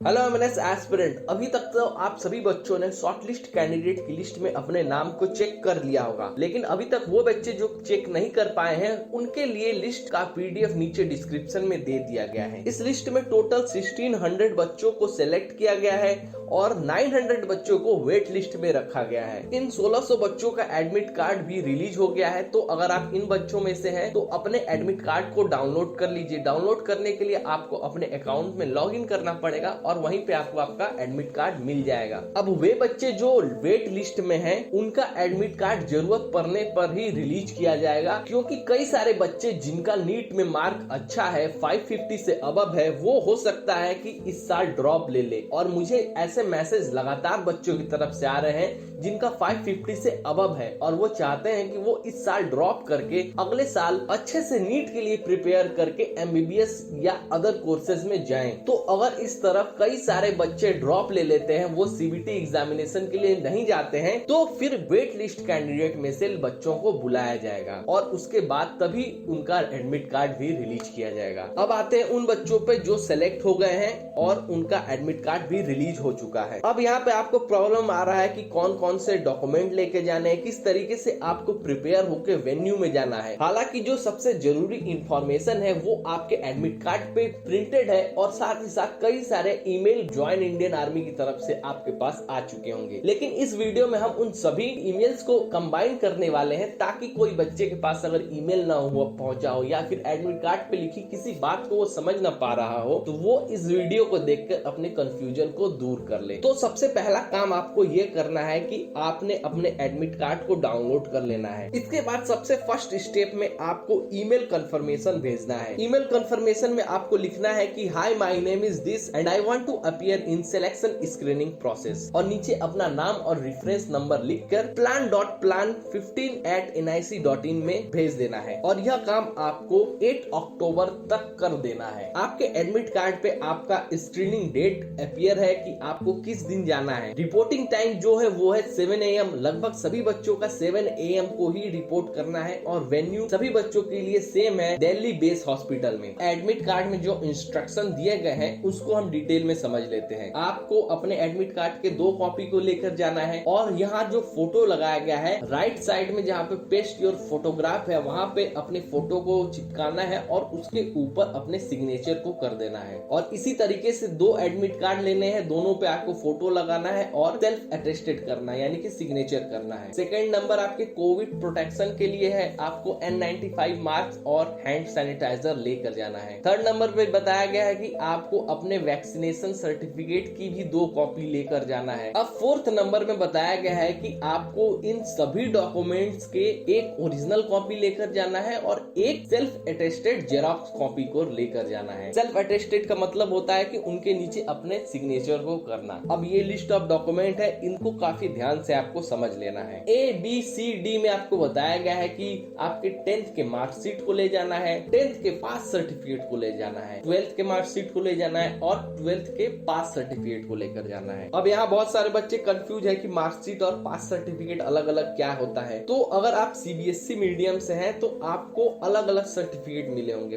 Hello MNS aspirant. अभी तक तो आप सभी बच्चों ने शॉर्टलिस्ट कैंडिडेट की लिस्ट में अपने नाम को चेक कर लिया होगा, लेकिन अभी तक वो बच्चे जो चेक नहीं कर पाए हैं उनके लिए लिस्ट का पीडीएफ नीचे डिस्क्रिप्शन में दे दिया गया है। इस लिस्ट में टोटल 1600 बच्चों को सिलेक्ट किया गया है और 900 बच्चों को वेट लिस्ट में रखा गया है। इन 1600 बच्चों का एडमिट कार्ड भी रिलीज हो गया है, तो अगर आप इन बच्चों में से हैं तो अपने एडमिट कार्ड को डाउनलोड कर लीजिए। डाउनलोड करने के लिए आपको अपने अकाउंट में लॉग इन करना पड़ेगा और वहीं पे आपको आपका एडमिट कार्ड मिल जाएगा। अब वे बच्चे जो वेट लिस्ट में हैं उनका एडमिट कार्ड जरूरत पड़ने पर ही रिलीज किया जाएगा, क्योंकि कई सारे बच्चे जिनका नीट में मार्क अच्छा है, 550 से अबव है, वो हो सकता है कि इस साल ड्रॉप ले ले। और मुझे ऐसे मैसेज लगातार बच्चों की तरफ से आ रहे हैं जिनका 550 से अबव है और वो चाहते हैं कि वो इस साल ड्रॉप करके अगले साल अच्छे से नीट के लिए प्रिपेयर करके एमबीबीएस या अदर कोर्सेज में जाएं। तो अगर इस तरफ कई सारे बच्चे ड्रॉप ले लेते हैं, वो सीबीटी एग्जामिनेशन के लिए नहीं जाते हैं, तो फिर वेट लिस्ट कैंडिडेट में से बच्चों को बुलाया जाएगा और उसके बाद तभी उनका एडमिट कार्ड भी रिलीज किया जाएगा। अब आते हैं उन बच्चों पे जो सेलेक्ट हो गए हैं और उनका एडमिट कार्ड भी रिलीज हो चुका है। अब यहाँ पे आपको प्रॉब्लम आ रहा है कि कौन कौन से डॉक्यूमेंट लेके जाने हैं, किस तरीके से आपको प्रिपेयर होकर वेन्यू में जाना है। हालांकि जो सबसे जरूरी इंफॉर्मेशन है वो आपके एडमिट कार्ड पे प्रिंटेड है और साथ ही साथ कई सारे ईमेल ज्वाइन इंडियन आर्मी की तरफ से आपके पास आ चुके होंगे। लेकिन इस वीडियो में हम उन सभी ईमेल्स को कंबाइन करने वाले हैं ताकि कोई बच्चे के पास अगर ईमेल ना हुआ पहुंचा हो या फिर एडमिट कार्ड पे लिखी किसी बात को वो समझ ना पा रहा हो, तो वो इस वीडियो को देखकर अपने कंफ्यूजन को दूर कर ले। तो सबसे पहला काम आपको ये करना है कि आपने अपने एडमिट कार्ड को डाउनलोड कर लेना है। इसके बाद सबसे फर्स्ट स्टेप में आपको ईमेल कंफर्मेशन भेजना है। ईमेल कंफर्मेशन में आपको लिखना है कि hi my name is this and I want to appear in selection screening process, और नीचे अपना नाम और रेफरेंस नंबर लिखकर plan.plan15@nic.in में भेज देना है। और यह काम आपको 8 अक्टूबर तक कर देना है। आपके एडमिट कार्ड पे आपका स्क्रीनिंग डेट अपीयर है कि आपको किस दिन जाना है। रिपोर्टिंग टाइम जो है वो है 7 AM। लगभग सभी बच्चों का 7 AM को ही रिपोर्ट करना है और वेन्यू सभी बच्चों के लिए सेम है, दिल्ली बेस हॉस्पिटल में। एडमिट कार्ड में जो इंस्ट्रक्शन दिए गए हैं उसको हम डिटेल में समझ लेते हैं। आपको अपने एडमिट कार्ड के 2 कॉपी को लेकर जाना है और यहाँ जो फोटो लगाया गया है राइट साइड में जहाँ पे पेस्ट योर फोटोग्राफ है वहाँ पे अपने फोटो को चिपकाना है और उसके ऊपर अपने सिग्नेचर को कर देना है। और इसी तरीके से 2 एडमिट कार्ड लेने हैं, दोनों पे आपको फोटो लगाना है और सेल्फ अटेस्टेड करना है, यानी कि सिग्नेचर करना है। सेकंड नंबर आपके कोविड प्रोटेक्शन के लिए है, आपको N95 मास्क और हैंड सैनिटाइजर लेकर जाना है। थर्ड नंबर पे बताया गया है कि आपको अपने वैक्सीनेशन सर्टिफिकेट की भी 2 कॉपी लेकर जाना है। अब फोर्थ नंबर में बताया गया है कि आपको इन सभी डॉक्यूमेंट्स के एक ओरिजिनल कॉपी लेकर जाना है और एक सेल्फ अटेस्टेड जेरॉक्स कॉपी को लेकर जाना है। सेल्फ अटेस्टेड का मतलब होता है कि उनके नीचे अपने सिग्नेचर को करना। अब ये लिस्ट ऑफ डॉक्यूमेंट है, इनको काफी ध्यान से आपको समझ लेना है। ABCD में आपको बताया गया है कि आपके 10th के मार्कशीट को ले जाना है, 10th के पास सर्टिफिकेट को ले जाना है, 12th के मार्कशीट को ले जाना है और 12th के पास सर्टिफिकेट को लेकर जाना है। अब यहाँ बहुत सारे बच्चे कंफ्यूज है कि मार्कशीट और पास सर्टिफिकेट अलग अलग क्या होता है। तो अगर आप CBSE मीडियम से हैं तो आपको अलग अलग सर्टिफिकेट मिले होंगे।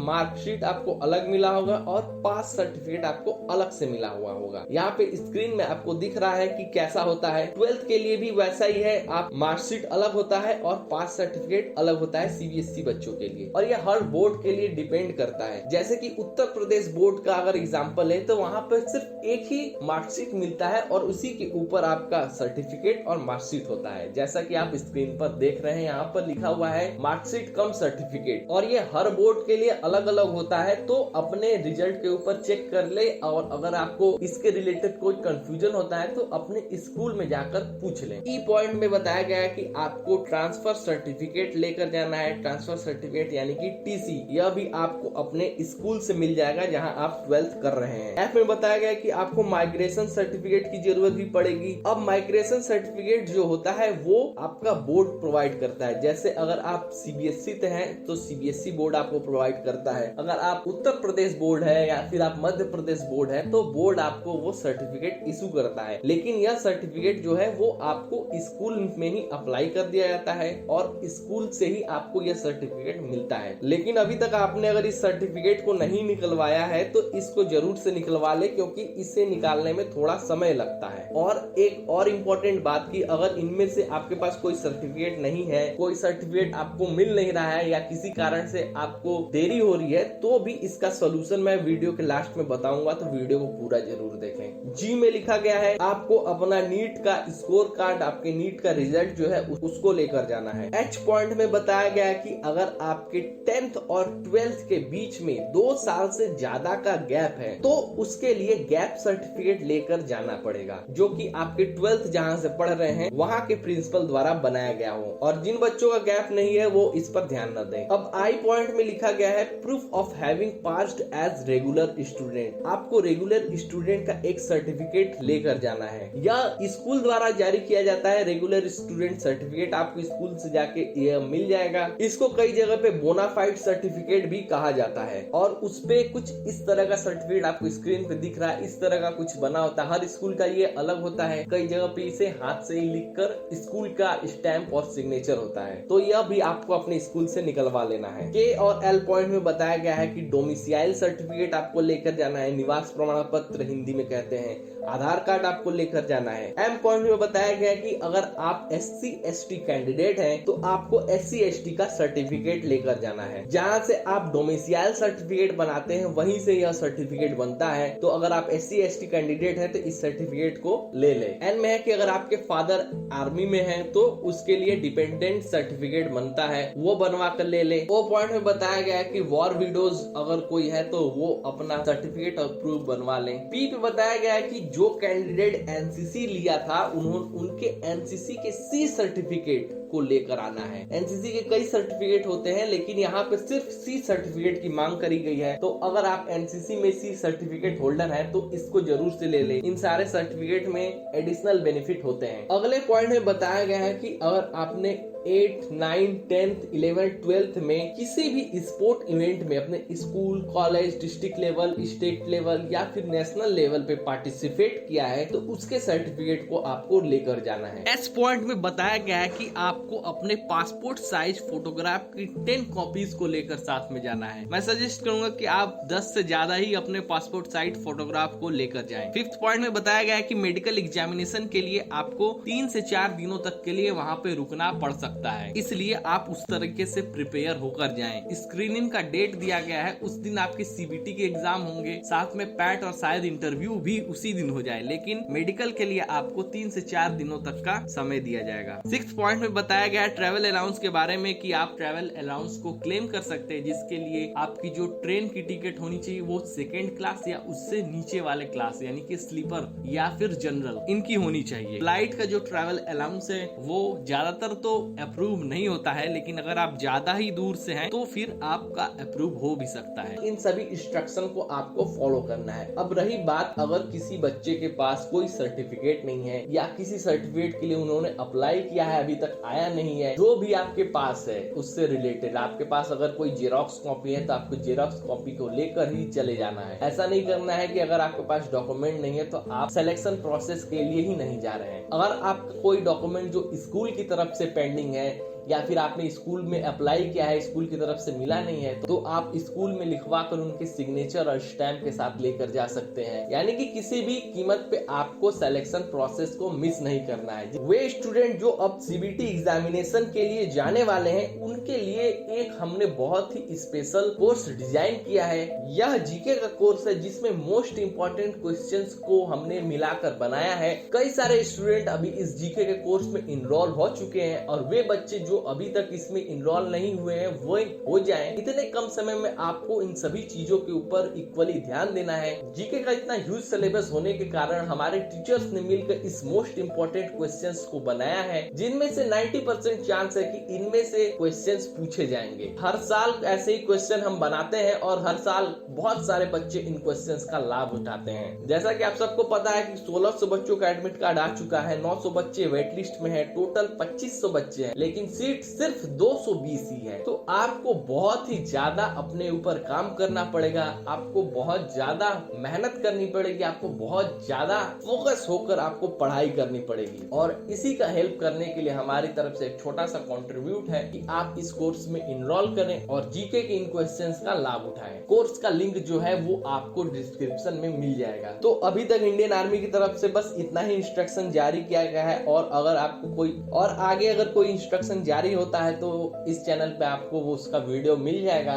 मार्कशीट आपको अलग मिला होगा और पास सर्टिफिकेट आपको अलग से मिला हुआ होगा। यहाँ पे स्क्रीन में आपको दिख रहा है कि कैसा होता है। 12th के लिए भी वैसा ही है, आप मार्कशीट अलग होता है और पास सर्टिफिकेट अलग होता है CBSE बच्चों के लिए। और यह हर बोर्ड के लिए डिपेंड करता है। जैसे कि उत्तर प्रदेश बोर्ड का अगर एग्जाम्पल है तो वहाँ पे सिर्फ एक ही मार्कशीट मिलता है और उसी के ऊपर आपका सर्टिफिकेट और मार्कशीट होता है। जैसा कि आप स्क्रीन पर देख रहे हैं, यहाँ पर लिखा हुआ है मार्कशीट कम सर्टिफिकेट, और ये हर बोर्ड के लिए अलग अलग होता है। तो अपने रिजल्ट के ऊपर चेक कर ले, और अगर आपको इसके रिलेटेड कोई कंफ्यूजन होता है तो अपने स्कूल में जाकर पूछ लें। ई पॉइंट में बताया गया है कि आपको ट्रांसफर सर्टिफिकेट लेकर जाना है। ट्रांसफर सर्टिफिकेट यानी कि TC, यह भी आपको अपने स्कूल से मिल जाएगा जहां आप 12th कर रहे हैं। F में बताया गया है कि आपको माइग्रेशन सर्टिफिकेट की जरूरत भी पड़ेगी। अब माइग्रेशन सर्टिफिकेट जो होता है वो आपका बोर्ड प्रोवाइड करता है। जैसे अगर आप CBSE से हैं तो CBSE बोर्ड आपको प्रोवाइड करता है। अगर आप उत्तर प्रदेश बोर्ड है या फिर आप मध्य प्रदेश बोर्ड है तो बोर्ड आपको वो सर्टिफिकेट इशू करता है, लेकिन यह सर्टिफिकेट जो है वो आपको स्कूल में ही अप्लाई कर दिया जाता है और स्कूल से ही आपको यह सर्टिफिकेट मिलता है। लेकिन अभी तक आपने अगर इस सर्टिफिकेट को नहीं निकलवाया है तो इसको जरूर से निकलवा ले, क्योंकि इसे निकालने में थोड़ा समय लगता है। और एक और इम्पोर्टेंट बात की, अगर इनमें से आपके पास कोई सर्टिफिकेट नहीं है, कोई सर्टिफिकेट आपको मिल नहीं रहा है या किसी कारण से आपको देरी हो रही है, तो भी इसका सोल्यूशन मैं वीडियो के लास्ट में बताऊंगा, तो वीडियो को पूरा जरूर देखें। जी में लिखा गया है आपको अपना नीट का स्कोर कार्ड, आपके नीट का रिजल्ट जो है उसको लेकर जाना है। एच पॉइंट में बताया गया है कि अगर आपके 10th और 12th के बीच में 2 साल से ज्यादा का गैप है तो उसके लिए गैप सर्टिफिकेट लेकर जाना पड़ेगा, जो कि आपके 12th जहां से पढ़ रहे हैं वहां के प्रिंसिपल द्वारा बनाया गया हो। और जिन बच्चों का गैप नहीं है वो इस पर ध्यान न दें। अब आई पॉइंट में लिखा गया है proof of having passed as regular student. आपको रेगुलर स्टूडेंट का एक सर्टिफिकेट लेकर जाना है। यह स्कूल द्वारा जारी किया जाता है। रेगुलर स्टूडेंट सर्टिफिकेट आपको स्कूल से जाके यह मिल जाएगा। इसको कई जगह पे बोनाफाइड सर्टिफिकेट भी कहा जाता है। और उस पे कुछ इस तरह का सर्टिफिकेट आपको स्क्रीन पे दिख रहा है, इस तरह का कुछ बना होता है। हर स्कूल का ये अलग होता है। कई जगह पे इसे हाथ से ही लिखकर स्कूल का स्टैंप और सिग्नेचर होता है, तो यह भी आपको अपने स्कूल से निकलवा लेना है। के और एल पॉइंट में बताया गया है कि डोमिसाइल सर्टिफिकेट आपको लेकर जाना है। निवास प्रमाण पत्र हिंदी में कहते हैं। आधार कार्ड आपको लेकर जाना है। एम पॉइंट में बताया गया है कि अगर आप SC/ST कैंडिडेट हैं तो आपको SC/ST का सर्टिफिकेट लेकर जाना है। जहां से आप डोमिसाइल सर्टिफिकेट बनाते हैं वहीं से यह सर्टिफिकेट बनता है। तो अगर आप SC/ST कैंडिडेट हैं तो इस सर्टिफिकेट को ले ले। एन में है कि अगर आपके फादर आर्मी में हैं तो उसके लिए डिपेंडेंट सर्टिफिकेट बनता है, वो बनवा कर ले ले। ओ पॉइंट में बताया गया है कि वॉर विडोज अगर कोई है तो वो अपना सर्टिफिकेट और प्रूफ बनवा लें। पी पे बताया गया है कि जो कैंडिडेट NCC लिया था उनके NCC के C सर्टिफिकेट को लेकर आना है। NCC के कई सर्टिफिकेट होते हैं, लेकिन यहाँ पे सिर्फ C सर्टिफिकेट की मांग करी गई है। तो अगर आप NCC में C सर्टिफिकेट होल्डर हैं तो इसको जरूर से ले लें। इन सारे सर्टिफिकेट में एडिशनल बेनिफिट होते हैं। अगले पॉइंट में बताया गया है कि अगर आपने 8, 9, 10th, 11th, 12th में किसी भी स्पोर्ट इवेंट में अपने school, college, district level, state level या फिर नेशनल लेवल पे पार्टिसिपेट किया है तो उसके सर्टिफिकेट को आपको लेकर जाना है। एस पॉइंट में बताया गया है कि आपको अपने पासपोर्ट साइज फोटोग्राफ की 10 कॉपीज को लेकर साथ में जाना है। मैं सजेस्ट करूंगा कि आप 10 से ज्यादा ही अपने पासपोर्ट साइज फोटोग्राफ को लेकर जाएं। 5th पॉइंट में बताया गया है कि मेडिकल एग्जामिनेशन के लिए आपको 3 से 4 दिनों तक के लिए वहाँ पे रुकना पड़ सकता है, इसलिए आप उस तरीके से प्रिपेयर होकर जाएं। स्क्रीनिंग का डेट दिया गया है, उस दिन आपके CBT के एग्जाम होंगे, साथ में पैट और शायद इंटरव्यू भी उसी दिन हो जाए, लेकिन मेडिकल के लिए आपको 3 से 4 दिनों तक का समय दिया जाएगा। 6th पॉइंट में बताया गया है ट्रैवल अलाउंस के बारे में कि आप ट्रैवल अलाउंस को क्लेम कर सकते हैं, जिसके लिए आपकी जो ट्रेन की टिकट होनी चाहिए वो 2nd क्लास या उससे नीचे वाले क्लास यानी कि स्लीपर या फिर जनरल इनकी होनी चाहिए। फ्लाइट का जो ट्रैवल अलाउंस है वो ज्यादातर तो अप्रूव नहीं होता है, लेकिन अगर आप ज्यादा ही दूर से हैं तो फिर आपका अप्रूव हो भी सकता है। इन सभी इंस्ट्रक्शन को आपको फॉलो करना है। अब रही बात, अगर किसी बच्चे के पास कोई सर्टिफिकेट नहीं है या किसी सर्टिफिकेट के लिए उन्होंने अप्लाई किया है अभी तक आया नहीं है, जो भी आपके पास है उससे रिलेटेड आपके पास अगर कोई जेरॉक्स कॉपी है तो आपको जेरॉक्स कॉपी को लेकर ही चले जाना है। ऐसा नहीं करना है कि अगर आपके पास डॉक्यूमेंट नहीं है तो आप सिलेक्शन प्रोसेस के लिए ही नहीं जा रहे हैं। अगर आपका कोई डॉक्यूमेंट जो स्कूल की तरफ से पेंडिंग है या फिर आपने स्कूल में अप्लाई किया है, स्कूल की तरफ से मिला नहीं है, तो आप स्कूल में लिखवा कर उनके सिग्नेचर और स्टैम्प के साथ लेकर जा सकते हैं। यानी कि किसी भी कीमत पे आपको सिलेक्शन प्रोसेस को मिस नहीं करना है। वे स्टूडेंट जो अब CBT एग्जामिनेशन के लिए जाने वाले हैं उनके लिए एक हमने बहुत ही स्पेशल कोर्स डिजाइन किया है। यह जीके का कोर्स है जिसमें मोस्ट इंपोर्टेंट क्वेश्चंस को हमने मिलाकर बनाया है। कई सारे स्टूडेंट अभी इस जीके के कोर्स में इनरोल हो चुके हैं और वे बच्चे जो अभी तक इसमें इनरोल नहीं हुए हैं वो हो जाएं। इतने कम समय में आपको इन सभी चीजों के ऊपर इक्वली ध्यान देना है। जीके का इतना ह्यूज सिलेबस होने के कारण हमारे टीचर्स ने मिलकर इस मोस्ट इंपोर्टेंट क्वेश्चंस को बनाया है, जिनमें से 90% चांस है कि इनमें से क्वेश्चंस पूछे जाएंगे। हर साल ऐसे ही क्वेश्चन हम बनाते हैं और हर साल बहुत सारे बच्चे इन क्वेश्चंस का लाभ उठाते हैं। जैसा कि आप सबको पता है कि 1600 बच्चों का एडमिट कार्ड आ चुका है, 900 बच्चे वेट लिस्ट में है, टोटल 2500 बच्चे हैं, लेकिन सीट सिर्फ 220 ही है। तो आपको बहुत ही ज्यादा अपने ऊपर काम करना पड़ेगा, आपको बहुत ज्यादा मेहनत करनी पड़ेगी, आपको बहुत ज्यादा फोकस होकर आपको पढ़ाई करनी पड़ेगी। और इसी का हेल्प करने के लिए हमारी तरफ से एक छोटा सा कंट्रीब्यूट है कि आप इस कोर्स में इनरोल करें और जीके के इन क्वेश्चंस का लाभ उठाएं। कोर्स का लिंक जो है वो आपको डिस्क्रिप्शन में मिल जाएगा। तो अभी तक इंडियन आर्मी की तरफ से बस इतना ही इंस्ट्रक्शन जारी किया गया है, और अगर आपको कोई और आगे अगर कोई इंस्ट्रक्शन जारी होता है तो इस चैनल पे आपको वो उसका वीडियो मिल जाएगा।